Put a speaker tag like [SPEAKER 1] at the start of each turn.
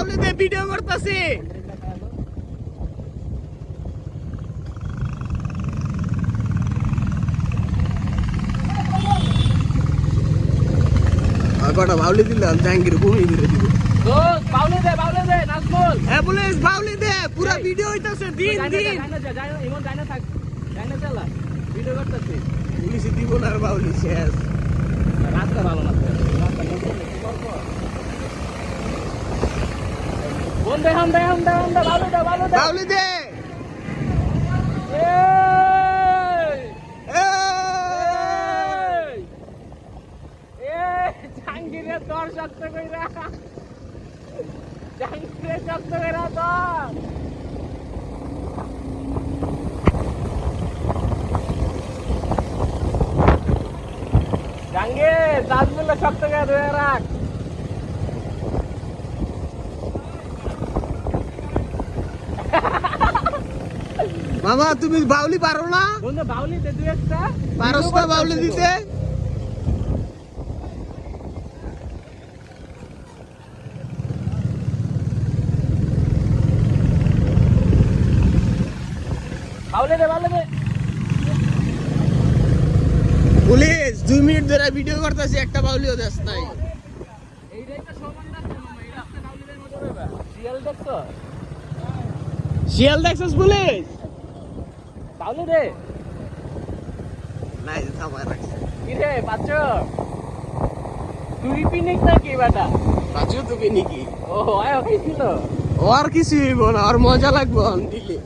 [SPEAKER 1] বাউলি দে ভিডিও করতেছি। কটা বাউলি দিলাম জাহাঙ্গীর ঘুমিয়ে ঘুরে দিব।
[SPEAKER 2] বাউলি দে নাজমুল।
[SPEAKER 1] হ্যাঁ পুলিশ বাউলি দে, পুরো ভিডিও হইতাছে দিন দিন।
[SPEAKER 2] ইমন জানা থাক, জানা চালা ভিডিও করতেছি।
[SPEAKER 1] পুলিশ দিব না আর বাউলি শেষ।
[SPEAKER 2] রাস্তা ভালো না, বন্ধে হাম দে বাউলি দে। জাহাঙ্গীরের দর শক্ত কইরা, জাহাঙ্গীরের শক্ত কইরা দর। জাহাঙ্গীর নাজমুলের শক্ত করে ধরে রাখ।
[SPEAKER 1] মামা তুমি বাউলি পারো না?
[SPEAKER 2] বন্ধু বাউলি দে দুই একটা।
[SPEAKER 1] পারস না বাউলি দিতে?
[SPEAKER 2] বাউলি দে।
[SPEAKER 1] পুলিশ 2 মিনিট ধরে ভিডিও করতেছি, একটা বাউলিও দেশ নাই।
[SPEAKER 2] এইটাই তো সমান রাস্তা মামা, এই রাস্তা বাউলিদের মতো রইবা। শিয়াল দেখছো?
[SPEAKER 1] শিয়াল দেখছস পুলিশ?
[SPEAKER 2] বাউলি দে।
[SPEAKER 1] নাই থামায় রাখছে।
[SPEAKER 2] কি রে বাচ্চো, তুই পিনিক নাকি বেটা?
[SPEAKER 1] বাজু তুমি নাকি?
[SPEAKER 2] ও আয় হইছিল।
[SPEAKER 1] ও আর কিছু হইব না, আর মজা লাগবে দিলে।